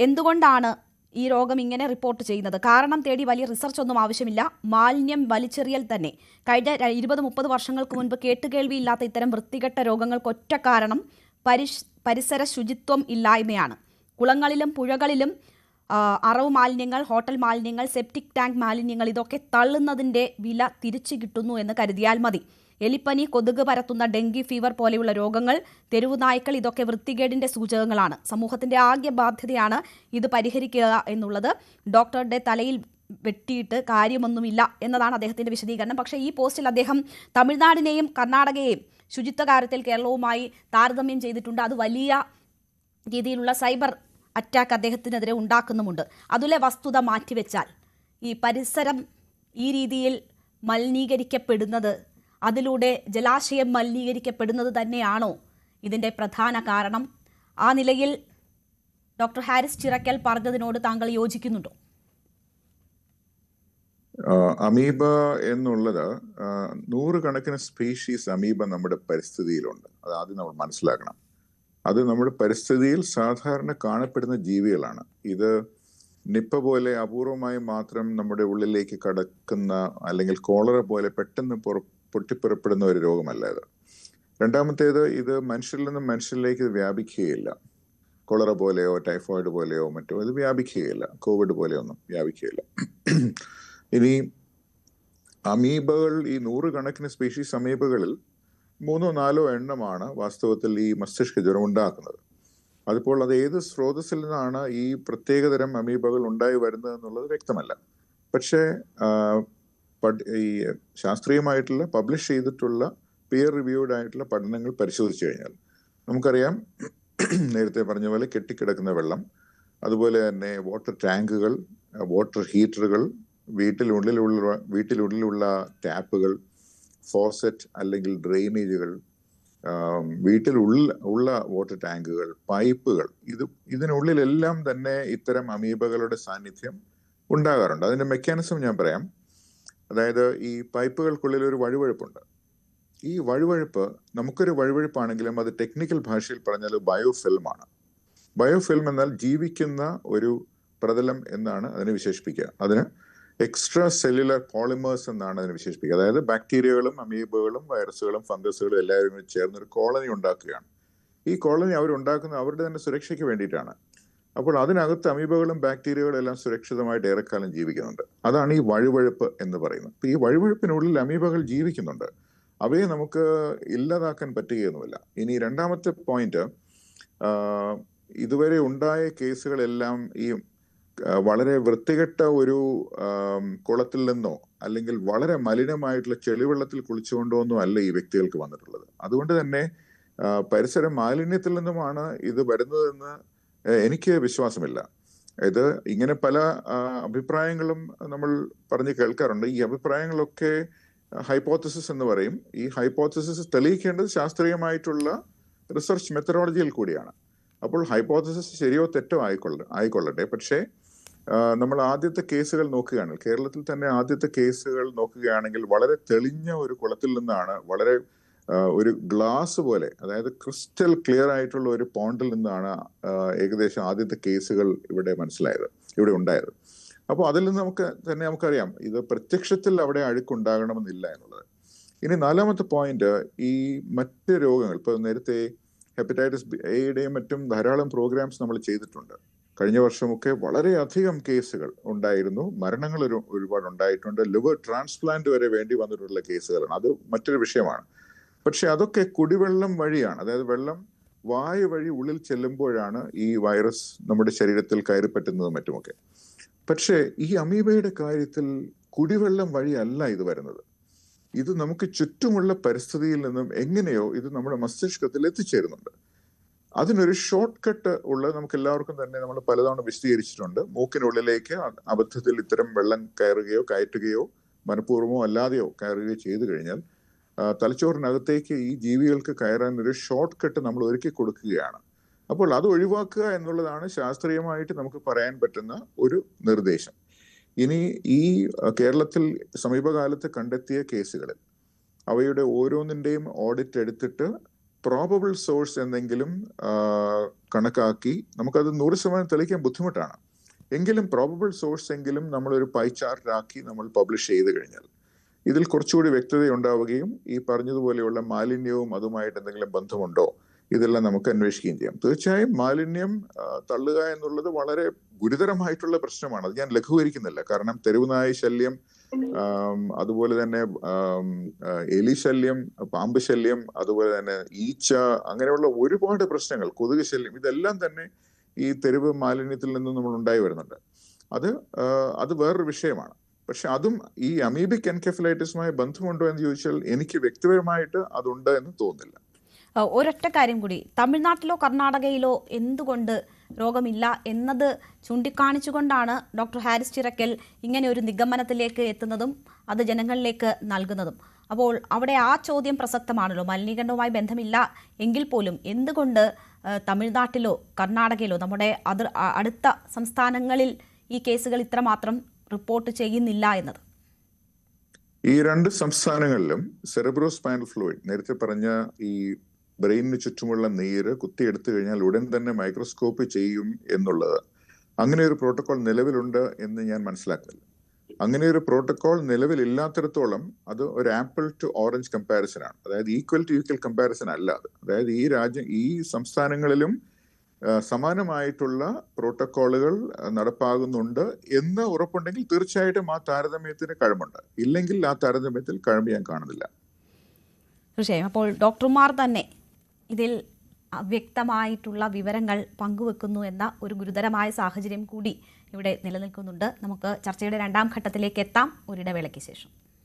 എന്തുകൊണ്ടാണ് ഈ രോഗം ഇങ്ങനെ റിപ്പോർട്ട് ചെയ്യുന്നത്? കാരണം തേടി വലിയ റിസർച്ച് ഒന്നും ആവശ്യമില്ല. മാലിന്യം വലിച്ചെറിയൽ തന്നെ. കഴിഞ്ഞ 20-30 വർഷങ്ങൾക്ക് മുൻപ് കേട്ടുകേൾവിയില്ലാത്ത ഇത്തരം വൃത്തികെട്ട രോഗങ്ങൾക്ക് ഒറ്റ കാരണം പരിസര ശുചിത്വം ഇല്ലായ്മയാണ്. കുളങ്ങളിലും പുഴകളിലും അറവ് മാലിന്യങ്ങൾ, ഹോട്ടൽ മാലിന്യങ്ങൾ, സെപ്റ്റിക് ടാങ്ക് മാലിന്യങ്ങൾ ഇതൊക്കെ തള്ളുന്നതിൻ്റെ വില തിരിച്ചു കിട്ടുന്നു എന്ന് കരുതിയാൽ മതി. എലിപ്പനി, കൊതുക് പരത്തുന്ന ഡെങ്കി ഫീവർ പോലെയുള്ള രോഗങ്ങൾ, തെരുവുനായ്ക്കൾ ഇതൊക്കെ വൃത്തികേടിൻ്റെ സൂചകങ്ങളാണ്. സമൂഹത്തിൻ്റെ ആകെ ബാധ്യതയാണ് ഇത് പരിഹരിക്കുക എന്നുള്ളത്. ഡോക്ടറുടെ തലയിൽ വെട്ടിയിട്ട് കാര്യമൊന്നുമില്ല എന്നതാണ് അദ്ദേഹത്തിൻ്റെ വിശദീകരണം. പക്ഷേ ഈ പോസ്റ്റിൽ അദ്ദേഹം തമിഴ്നാടിനെയും കർണാടകയെയും ശുചിത്വ കാര്യത്തിൽ കേരളവുമായി താരതമ്യം ചെയ്തിട്ടുണ്ട്. അത് വലിയ രീതിയിലുള്ള സൈബർ അറ്റാക്ക് അദ്ദേഹത്തിനെതിരെ ഉണ്ടാക്കുന്നുമുണ്ട്. അതിലെ വസ്തുത മാറ്റിവെച്ചാൽ ഈ പരിസരം ഈ രീതിയിൽ മലിനീകരിക്കപ്പെടുന്നത്, അതിലൂടെ ജലാശയം മലിനീകരിക്കപ്പെടുന്നത് തന്നെയാണോ ഇതിൻ്റെ പ്രധാന കാരണം? ആ നിലയിൽ ഡോക്ടർ ഹാരിസ് ചിറക്കൽ പറഞ്ഞതിനോട് താങ്കൾ യോജിക്കുന്നുണ്ടോ? അമീബ എന്നുള്ളത് 100 കണക്കിന് സ്പീഷീസ് അമീബ നമ്മുടെ പരിസ്ഥിതിയിലുണ്ട്. അത് ആദ്യം നമ്മൾ മനസ്സിലാക്കണം. അത് നമ്മുടെ പരിസ്ഥിതിയിൽ സാധാരണ കാണപ്പെടുന്ന ജീവികളാണ്. ഇത് നിപ്പ പോലെ അപൂർവമായി മാത്രം നമ്മുടെ ഉള്ളിലേക്ക് കടക്കുന്ന അല്ലെങ്കിൽ കോളറ പോലെ പെട്ടെന്ന് പൊട്ടിപ്പുറപ്പെടുന്ന ഒരു രോഗമല്ല ഇത്. രണ്ടാമത്തേത്, ഇത് മനുഷ്യരിൽ നിന്നും മനുഷ്യരിലേക്ക് ഇത് വ്യാപിക്കുകയില്ല. കോളറ പോലെയോ ടൈഫോയിഡ് പോലെയോ മറ്റോ ഇത് വ്യാപിക്കുകയില്ല. കോവിഡ് പോലെയോ ഒന്നും വ്യാപിക്കുകയില്ല. ഇനി അമീബകൾ, ഈ 100 കണക്കിന് സ്പീഷീസ് അമീബകളിൽ 3-4 എണ്ണമാണ് വാസ്തവത്തിൽ ഈ മസ്തിഷ്ക ജ്വരം ഉണ്ടാക്കുന്നത്. അതിപ്പോൾ അത് ഏത് സ്രോതസ്സിൽ നിന്നാണ് ഈ പ്രത്യേകതരം അമീബകൾ ഉണ്ടായി വരുന്നത് എന്നുള്ളത് വ്യക്തമല്ല. പക്ഷേ ഈ ശാസ്ത്രീയമായിട്ടുള്ള പബ്ലിഷ് ചെയ്തിട്ടുള്ള പിയർ റിവ്യൂഡ് ആയിട്ടുള്ള പഠനങ്ങൾ പരിശോധിച്ചു കഴിഞ്ഞാൽ നമുക്കറിയാം, നേരത്തെ പറഞ്ഞ പോലെ കെട്ടിക്കിടക്കുന്ന വെള്ളം, അതുപോലെ തന്നെ വാട്ടർ ടാങ്കുകൾ, വാട്ടർ ഹീറ്ററുകൾ, വീട്ടിനുള്ളിലുള്ള ടാപ്പുകൾ, ഫോസറ്റ് അല്ലെങ്കിൽ ഡ്രെയിനേജുകൾ, വീട്ടിലുള്ള വാട്ടർ ടാങ്കുകൾ, പൈപ്പുകൾ, ഇതിനുള്ളിലെല്ലാം തന്നെ ഇത്തരം അമീബകളുടെ സാന്നിധ്യം ഉണ്ടാകാറുണ്ട്. അതിന്റെ മെക്കാനിസം ഞാൻ പറയാം. അതായത് ഈ പൈപ്പുകൾക്കുള്ളിൽ ഒരു വഴുവഴുപ്പുണ്ട്. ഈ വഴുവഴുപ്പ് നമുക്കൊരു വഴുവഴുപ്പാണെങ്കിലും അത് ടെക്നിക്കൽ ഭാഷയിൽ പറഞ്ഞാൽ ബയോഫിൽമാണ്. ബയോഫിൽം എന്നാൽ ജീവിക്കുന്ന ഒരു പ്രതലം എന്നാണ് അതിനെ വിശേഷിപ്പിക്കുക. അതിന് എക്സ്ട്രാ സെല്ലുലർ പോളിമേഴ്സ് എന്നാണ് അതിനെ വിശേഷിപ്പിക്കുക. അതായത് ബാക്ടീരിയകളും അമീബകളും വൈറസുകളും ഫംഗസുകളും എല്ലാവരും കൂടി ചേർന്നൊരു കോളനി ഉണ്ടാക്കുകയാണ്. ഈ കോളനി അവരുണ്ടാക്കുന്നത് അവരുടെ തന്നെ സുരക്ഷയ്ക്ക് വേണ്ടിയിട്ടാണ്. അപ്പോൾ അതിനകത്ത് അമീബകളും ബാക്ടീരിയകളും എല്ലാം സുരക്ഷിതമായിട്ട് ഏറെക്കാലം ജീവിക്കുന്നുണ്ട്. അതാണ് ഈ വഴുവഴുപ്പ് എന്ന് പറയുന്നത്. അപ്പോൾ ഈ വഴുവഴുപ്പിനുള്ളിൽ അമീബകൾ ജീവിക്കുന്നുണ്ട്. അവയെ നമുക്ക് ഇല്ലാതാക്കാൻ പറ്റുകയൊന്നുമില്ല. ഇനി രണ്ടാമത്തെ പോയിന്റ്, ഇതുവരെ ഉണ്ടായ കേസുകളെല്ലാം ഈ വളരെ വൃത്തികെട്ട ഒരു കുളത്തിൽ നിന്നോ അല്ലെങ്കിൽ വളരെ മലിനമായിട്ടുള്ള ചെളിവെള്ളത്തിൽ കുളിച്ചുകൊണ്ടോ ഒന്നും അല്ല ഈ വ്യക്തികൾക്ക് വന്നിട്ടുള്ളത്. അതുകൊണ്ട് തന്നെ പരിസര മാലിന്യത്തിൽ നിന്നുമാണ് ഇത് വരുന്നതെന്ന് എനിക്ക് വിശ്വാസമില്ല. ഇത് ഇങ്ങനെ പല അഭിപ്രായങ്ങളും നമ്മൾ പറഞ്ഞ് കേൾക്കാറുണ്ട്. ഈ അഭിപ്രായങ്ങളൊക്കെ ഹൈപ്പോത്തസിസ് എന്ന് പറയും. ഈ ഹൈപ്പോത്തസിസ് തെളിയിക്കേണ്ടത് ശാസ്ത്രീയമായിട്ടുള്ള റിസർച്ച് മെത്തഡോളജിയിൽ കൂടിയാണ്. അപ്പോൾ ഹൈപ്പോത്തസിസ് ശരിയോ തെറ്റോ ആയിക്കൊള്ളട്ടെ, പക്ഷേ നമ്മൾ ആദ്യത്തെ കേസുകൾ നോക്കുകയാണെങ്കിൽ, കേരളത്തിൽ തന്നെ ആദ്യത്തെ കേസുകൾ നോക്കുകയാണെങ്കിൽ വളരെ തെളിഞ്ഞ ഒരു കുളത്തിൽ നിന്നാണ്, വളരെ ഒരു ഗ്ലാസ് പോലെ, അതായത് ക്രിസ്റ്റൽ ക്ലിയർ ആയിട്ടുള്ള ഒരു പോണ്ടിൽ നിന്നാണ് ഏകദേശം ആദ്യത്തെ കേസുകൾ ഇവിടെ ഉണ്ടായത്. അപ്പോൾ അതിൽ നിന്ന് നമുക്കറിയാം ഇത് പ്രത്യക്ഷത്തിൽ അവിടെ അഴുക്കുണ്ടാകണമെന്നില്ല എന്നുള്ളത്. ഇനി നാലാമത്തെ പോയിന്റ്, ഈ മറ്റ് രോഗങ്ങൾ, ഇപ്പൊ നേരത്തെ ഹെപ്പറ്റൈറ്റിസ് എയുടെയും മറ്റും ധാരാളം പ്രോഗ്രാംസ് നമ്മൾ ചെയ്തിട്ടുണ്ട്. കഴിഞ്ഞ വർഷമൊക്കെ വളരെയധികം കേസുകൾ ഉണ്ടായിരുന്നു. മരണങ്ങൾ ഒരുപാട് ഉണ്ടായിട്ടുണ്ട്. ലിവർ ട്രാൻസ്പ്ലാന്റ് വരെ വേണ്ടി വന്നിട്ടുള്ള കേസുകളാണ്. അത് മറ്റൊരു വിഷയമാണ്. പക്ഷെ അതൊക്കെ കുടിവെള്ളം വഴിയാണ്. അതായത് വെള്ളം വായു വഴി ഉള്ളിൽ ചെല്ലുമ്പോഴാണ് ഈ വൈറസ് നമ്മുടെ ശരീരത്തിൽ കയറി പറ്റുന്നതും മറ്റുമൊക്കെ. പക്ഷേ ഈ അമീബയുടെ കാര്യത്തിൽ കുടിവെള്ളം വഴിയല്ല ഇത് വരുന്നത്. ഇത് നമുക്ക് ചുറ്റുമുള്ള പരിസ്ഥിതിയിൽ നിന്നും എങ്ങനെയോ ഇത് നമ്മുടെ മസ്തിഷ്കത്തിൽ എത്തിച്ചേരുന്നുണ്ട്. അതിനൊരു ഷോർട്ട് കട്ട് ഉള്ളത് നമുക്ക് എല്ലാവർക്കും തന്നെ നമ്മൾ പലതവണ വിശദീകരിച്ചിട്ടുണ്ട്. മൂക്കിനുള്ളിലേക്ക് അബദ്ധത്തിൽ ഇത്തരം വെള്ളം കയറ്റുകയോ മനഃപൂർവ്വമോ അല്ലാതെയോ കയറുകയോ ചെയ്തു കഴിഞ്ഞാൽ തലച്ചോറിനകത്തേക്ക് ഈ ജീവികൾക്ക് കയറാൻ ഒരു ഷോർട്ട് കട്ട് നമ്മൾ ഒരുക്കി കൊടുക്കുകയാണ്. അപ്പോൾ അത് ഒഴിവാക്കുക എന്നുള്ളതാണ് ശാസ്ത്രീയമായിട്ട് നമുക്ക് പറയാൻ പറ്റുന്ന ഒരു നിർദ്ദേശം. ഇനി ഈ കേരളത്തിൽ സമീപകാലത്ത് കണ്ടെത്തിയ കേസുകളിൽ അവയുടെ ഓരോന്നിൻ്റെയും ഓഡിറ്റ് എടുത്തിട്ട് പ്രോബബിൾ സോഴ്സ് എന്തെങ്കിലും കണക്കാക്കി നമുക്കത് 100% തെളിയിക്കാൻ ബുദ്ധിമുട്ടാണ്. എങ്കിലും പ്രോബബിൾ സോഴ്സ് എങ്കിലും നമ്മളൊരു പൈ ചാർട്ടാക്കി നമ്മൾ പബ്ലിഷ് ചെയ്ത് കഴിഞ്ഞാൽ ഇതിൽ കുറച്ചുകൂടി വ്യക്തത ഉണ്ടാവുകയും ഈ പറഞ്ഞതുപോലെയുള്ള മാലിന്യവും അതുമായിട്ട് എന്തെങ്കിലും ബന്ധമുണ്ടോ ഇതെല്ലാം നമുക്ക് അന്വേഷിക്കുകയും ചെയ്യാം. തീർച്ചയായും മാലിന്യം തള്ളുക എന്നുള്ളത് വളരെ ഗുരുതരമായിട്ടുള്ള പ്രശ്നമാണ്. അത് ഞാൻ ലഘൂകരിക്കുന്നില്ല. കാരണം തെരുവുനായ ശല്യം, അതുപോലെ തന്നെ എലി ശല്യം, പാമ്പ് ശല്യം, അതുപോലെ തന്നെ ഈച്ച, അങ്ങനെയുള്ള ഒരുപാട് പ്രശ്നങ്ങൾ, കൊതുക് ശല്യം, ഇതെല്ലാം തന്നെ ഈ തെരുവ് മാലിന്യത്തിൽ നിന്നും നമ്മൾ ഉണ്ടായി വരുന്നുണ്ട്. അത് വേറൊരു വിഷയമാണ്. പക്ഷെ അതും ഈ അമീബിക് എൻകെഫലൈറ്റിസുമായി ബന്ധമുണ്ടോ എന്ന് ചോദിച്ചാൽ എനിക്ക് വ്യക്തിപരമായിട്ട് അതുണ്ട് എന്ന് തോന്നുന്നില്ല. ഒരൊറ്റ കാര്യം കൂടി, തമിഴ്നാട്ടിലോ കർണാടകയിലോ എന്തുകൊണ്ട് രോഗമില്ല എന്നത് ചൂണ്ടിക്കാണിച്ചുകൊണ്ടാണ് ഡോക്ടർ ഹാരിസ് ചിറക്കൽ ഇങ്ങനെ ഒരു നിഗമനത്തിലേക്ക് എത്തുന്നതും അത് ജനങ്ങളിലേക്ക് നൽകുന്നതും. അപ്പോൾ അവിടെ ആ ചോദ്യം പ്രസക്തമാണല്ലോ. മലിനീകരണവുമായി ബന്ധമില്ല എങ്കിൽ പോലും എന്തുകൊണ്ട് തമിഴ്നാട്ടിലോ കർണാടകയിലോ നമ്മുടെ അടുത്ത സംസ്ഥാനങ്ങളിൽ ഈ കേസുകൾ ഇത്രമാത്രം റിപ്പോർട്ട് ചെയ്യുന്നില്ല എന്നത്? ഈ രണ്ട് സംസ്ഥാനങ്ങളിലും സെറിബ്രോസ്പൈനൽ ഫ്ലൂയിഡ്, നേരത്തെ പറഞ്ഞ ഈ ബ്രെയിനിന് ചുറ്റുമുള്ള നീര് കുത്തിയെടുത്തു കഴിഞ്ഞാൽ ഉടൻ തന്നെ മൈക്രോസ്കോപ്പ് ചെയ്യും എന്നുള്ളത്, അങ്ങനെ ഒരു പ്രോട്ടോകോൾ നിലവിലുണ്ട് എന്ന് ഞാൻ മനസ്സിലാക്കുന്നില്ല. അങ്ങനെ ഒരു പ്രോട്ടോകോൾ നിലവിലില്ലാത്തിടത്തോളം അത് ഒരു ആപ്പിൾ ടു ഓറഞ്ച് കമ്പാരിസൺ ആണ്. അതായത് ഈക്വൽ ടു ഈക്വൽ കമ്പാരിസൺ അല്ല അത്. അതായത് ഈ സംസ്ഥാനങ്ങളിലും സമാനമായിട്ടുള്ള പ്രോട്ടോകോളുകൾ നടപ്പാകുന്നുണ്ട് എന്ന് ഉറപ്പുണ്ടെങ്കിൽ തീർച്ചയായിട്ടും ആ താരതമ്യത്തിന് കഴമ്പുണ്ട്. ഇല്ലെങ്കിൽ ആ താരതമ്യത്തിൽ കഴമ്പ് ഞാൻ കാണുന്നില്ല. തീർച്ചയായും. അപ്പോൾ ഡോക്ടർമാർ തന്നെ ഇതിൽ വ്യക്തമായിട്ടുള്ള വിവരങ്ങൾ പങ്കുവെക്കുന്നു എന്ന ഒരു ഗുരുതരമായ സാഹചര്യം കൂടി ഇവിടെ നിലനിൽക്കുന്നുണ്ട്. നമുക്ക് ചർച്ചയുടെ രണ്ടാം ഘട്ടത്തിലേക്ക് എത്താം ഒരിടവേളയ്ക്ക് ശേഷം.